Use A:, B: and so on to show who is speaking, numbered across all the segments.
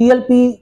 A: TLP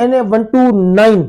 A: NA 129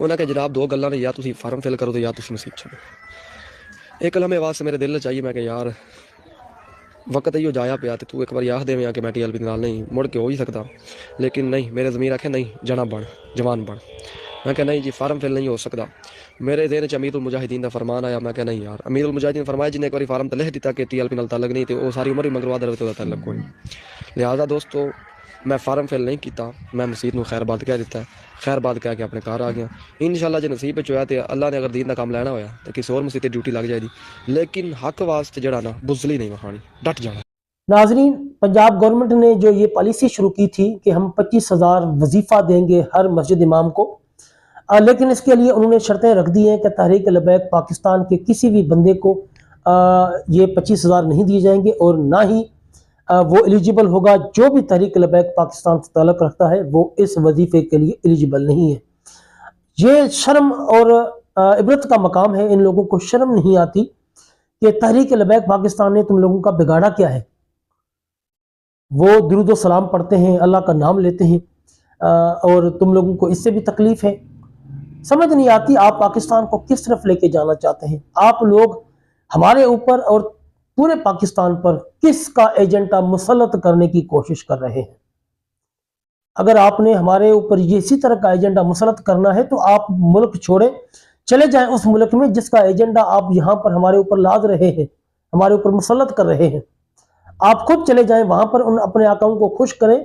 B: انہوں نے کہا جناب دو گلاں نے یا تسی فارم فل کرو تو یا تسی مسیت چھوڑو. ایک لمحے آواز سے میرے دل چاہیے میں کہ یار وقت ایو جایا پیا تے تو ایک بار آخ دے کہ میں ٹی ایل پی نال نہیں مڑ کے ہو ہی سکتا, لیکن نہیں, میرے ضمیر آکھے نہیں جنا بن جوان بن. میں کہ نہیں جی فارم فل نہیں ہو سکتا. میرے ذہن چ امیر المجاہدین کا فرمان آیا. میں کہ نہیں یار, امیر المجاہدین فرمایا جن ایک بار فارم تے لکھ دیتا کہ ٹی ایل پی نال تعلق نہیں تے وہ ساری عمر ہی منگوا دے تے تعلق کوئی. لہذا دوستو میں فارم فل نہیں کیتا, میں مسیت نو خیر بات کہہ دیتا ہے, خیر بات کہہ کے اپنے گھر آ گیا. انشاءاللہ جے نصیب وچ ہویا تے اللہ نے اگر دین دا کام لینا ہویا تے کسی اور مسیت ڈیوٹی لگ جائے دی, لیکن حق واسطے جڑا نا بزدلی نہیں وکھانی, ڈٹ جانا.
A: ناظرین, پنجاب گورنمنٹ نے جو یہ پالیسی شروع کی تھی کہ ہم 25,000 وظیفہ دیں گے ہر مسجد امام کو, لیکن اس کے لیے انہوں نے شرطیں رکھ دی ہیں کہ تحریک لبیک پاکستان کے کسی بھی بندے کو یہ 25,000 نہیں دیے جائیں گے, اور نہ ہی وہ ایلیجیبل ہوگا. جو بھی تحریک لبیک پاکستان سے تعلق رکھتا ہے وہ اس وظیفے کے لیے ایلیجیبل نہیں ہے. یہ شرم اور عبرت کا مقام ہے. ان لوگوں کو شرم نہیں آتی کہ تحریک لبیک پاکستان نے تم لوگوں کا بگاڑا کیا ہے. وہ درود و سلام پڑھتے ہیں, اللہ کا نام لیتے ہیں, اور تم لوگوں کو اس سے بھی تکلیف ہے. سمجھ نہیں آتی آپ پاکستان کو کس طرف لے کے جانا چاہتے ہیں. آپ لوگ ہمارے اوپر اور پورے پاکستان پر کس کا ایجنڈا مسلط کرنے کی کوشش کر رہے ہیں. اگر آپ نے ہمارے اوپر یہ اسی طرح کا ایجنڈا مسلط کرنا ہے تو آپ ملک چھوڑیں, چلے جائیں اس ملک میں جس کا ایجنڈا آپ یہاں پر ہمارے اوپر لاد رہے ہیں, ہمارے اوپر مسلط کر رہے ہیں. آپ خود چلے جائیں وہاں پر, ان اپنے آقاؤں کو خوش کریں,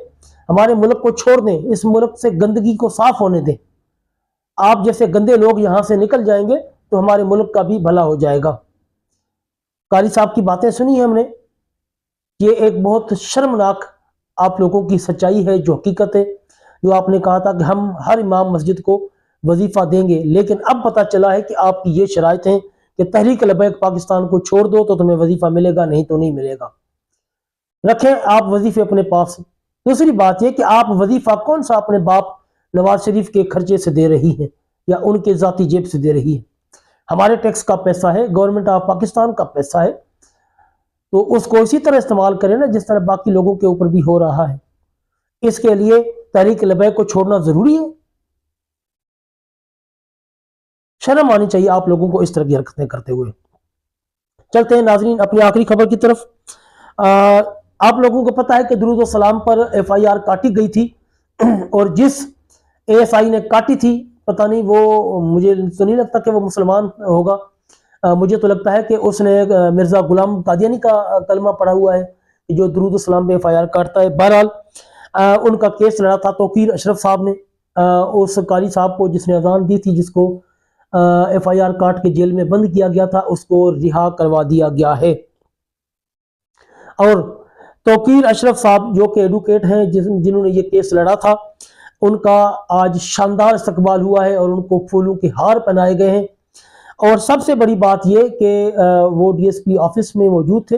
A: ہمارے ملک کو چھوڑ دیں, اس ملک سے گندگی کو صاف ہونے دیں. آپ جیسے گندے لوگ یہاں سے نکل جائیں گے تو ہمارے ملک کا بھی بھلا ہو جائے گا. قاری صاحب کی باتیں سنی ہیں ہم نے, یہ ایک بہت شرمناک آپ لوگوں کی سچائی ہے, جو حقیقت ہے, جو آپ نے کہا تھا کہ ہم ہر امام مسجد کو وظیفہ دیں گے, لیکن اب پتہ چلا ہے کہ آپ کی یہ شرائط ہیں کہ تحریک لبیک پاکستان کو چھوڑ دو تو تمہیں وظیفہ ملے گا, نہیں تو نہیں ملے گا. رکھیں آپ وظیفے اپنے پاس. دوسری بات یہ کہ آپ وظیفہ کون سا اپنے باپ نواز شریف کے خرچے سے دے رہی ہیں یا ان کے ذاتی جیب سے دے رہی ہے. ہمارے ٹیکس کا پیسہ ہے, گورنمنٹ آف پاکستان کا پیسہ ہے, تو اس کو اسی طرح استعمال کریں نا جس طرح باقی لوگوں کے اوپر بھی ہو رہا ہے. اس کے لیے تحریک لبیک کو چھوڑنا ضروری ہے. شرم آنی چاہیے آپ لوگوں کو اس طرح کی حرکتیں کرتے ہوئے. چلتے ہیں ناظرین اپنی آخری خبر کی طرف. آپ لوگوں کو پتہ ہے کہ درود و سلام پر ایف آئی آر کاٹی گئی تھی, اور جس اے ایس آئی نے کاٹی تھی پتہ نہیں, وہ مجھے تو نہیں لگتا کہ وہ مسلمان ہوگا. مجھے تو لگتا ہے کہ اس نے مرزا غلام قادیانی کا کلمہ پڑھا ہوا ہے جو درود و سلام پہ ایف آئی آر کاٹتا ہے. بہرحال ان کا کیس لڑا تھا توقیر اشرف صاحب نے, اس قاری صاحب کو جس نے اذان دی تھی, جس کو ایف آئی آر کاٹ کے جیل میں بند کیا گیا تھا, اس کو رہا کروا دیا گیا ہے. اور توقیر اشرف صاحب جو کہ ایڈوکیٹ ہیں جنہوں نے یہ کیس لڑا تھا, ان کا آج شاندار استقبال ہوا ہے اور ان کو پھولوں کے ہار پہنائے گئے ہیں. اور سب سے بڑی بات یہ کہ وہ ڈی ایس پی آفس میں موجود تھے.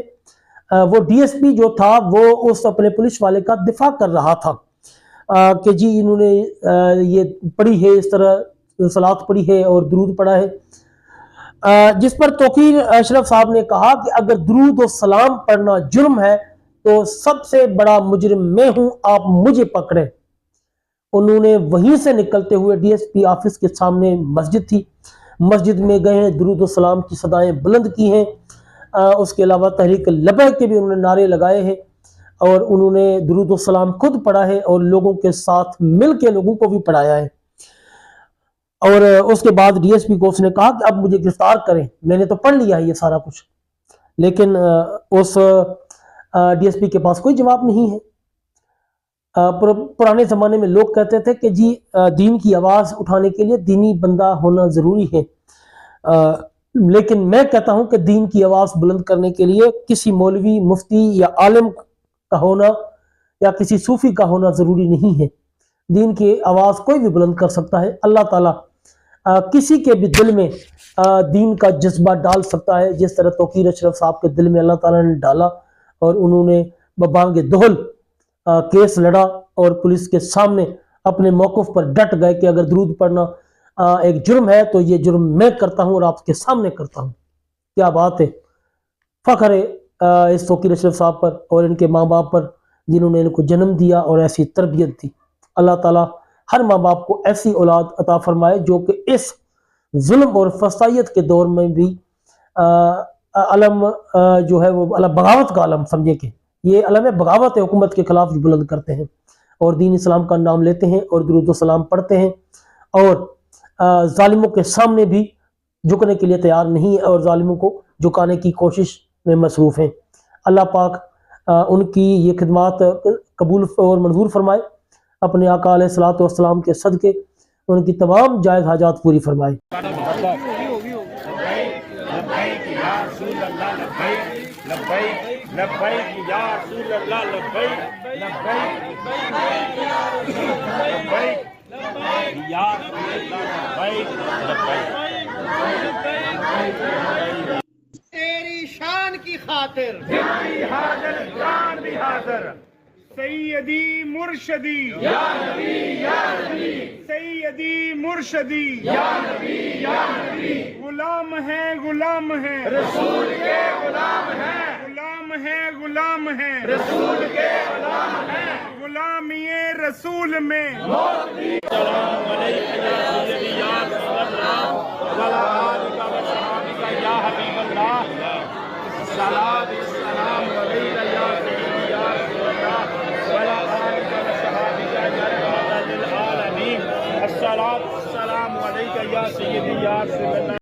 A: وہ ڈی ایس پی جو تھا وہ اس اپنے پولیس والے کا دفاع کر رہا تھا کہ جی انہوں نے یہ پڑھی ہے, اس طرح صلاۃ پڑھی ہے اور درود پڑھا ہے, جس پر توقیر اشرف صاحب نے کہا کہ اگر درود و سلام پڑھنا جرم ہے تو سب سے بڑا مجرم میں ہوں, آپ مجھے پکڑیں. انہوں نے وہیں سے نکلتے ہوئے ڈی ایس پی آفس کے سامنے مسجد تھی, مسجد میں گئے ہیں, درود و سلام کی صدائیں بلند کی ہیں. اس کے علاوہ تحریک لبیک کے بھی انہوں نے نعرے لگائے ہیں, اور انہوں نے درود و سلام خود پڑھا ہے اور لوگوں کے ساتھ مل کے لوگوں کو بھی پڑھایا ہے. اور اس کے بعد ڈی ایس پی کو اس نے کہا کہ اب مجھے گرفتار کریں, میں نے تو پڑھ لیا ہے یہ سارا کچھ. لیکن اس ڈی ایس پی کے پاس کوئی جواب نہیں ہے. پرانے زمانے میں لوگ کہتے تھے کہ جی دین کی آواز اٹھانے کے لیے دینی بندہ ہونا ضروری ہے, لیکن میں کہتا ہوں کہ دین کی آواز بلند کرنے کے لیے کسی مولوی, مفتی یا عالم کا ہونا یا کسی صوفی کا ہونا ضروری نہیں ہے. دین کی آواز کوئی بھی بلند کر سکتا ہے. اللہ تعالیٰ کسی کے بھی دل میں دین کا جذبہ ڈال سکتا ہے, جس طرح توقیر اشرف صاحب کے دل میں اللہ تعالیٰ نے ڈالا, اور انہوں نے ببانگ دہل کیس لڑا اور پولیس کے سامنے اپنے موقف پر ڈٹ گئے کہ اگر درود پڑھنا ایک جرم ہے تو یہ جرم میں کرتا ہوں اور آپ کے سامنے کرتا ہوں. کیا بات ہے, فخر ہے اس توقیر اشرف صاحب پر اور ان کے ماں باپ پر جنہوں نے ان کو جنم دیا اور ایسی تربیت دی. اللہ تعالیٰ ہر ماں باپ کو ایسی اولاد عطا فرمائے جو کہ اس ظلم اور فسائیت کے دور میں بھی علم جو ہے وہ بغاوت کا علم سمجھے کہ یہ علم بغاوت حکومت کے خلاف جو بلند کرتے ہیں اور دین اسلام کا نام لیتے ہیں اور درود و سلام پڑھتے ہیں اور ظالموں کے سامنے بھی جھکنے کے لیے تیار نہیں ہے اور ظالموں کو جھکانے کی کوشش میں مصروف ہیں۔ اللہ پاک ان کی یہ خدمات قبول اور منظور فرمائے، اپنے آقا علیہ الصلوۃ والسلام کے صدقے ان کی تمام جائز حاجات پوری فرمائے۔
C: تیری شان کی خاطر حاضر جان بھی حاضر، سیدی مرشدی یا نبی یا نبی، سیدی مرشدی یا نبی یا نبی، غلام ہے غلام ہے رسول کے غلام ہے، غلام ہے غلام ہے رسول کے غلام ہے، غلامی رسول میں موت دی۔ السلام علیکم یا سیدی یا رسول اللہ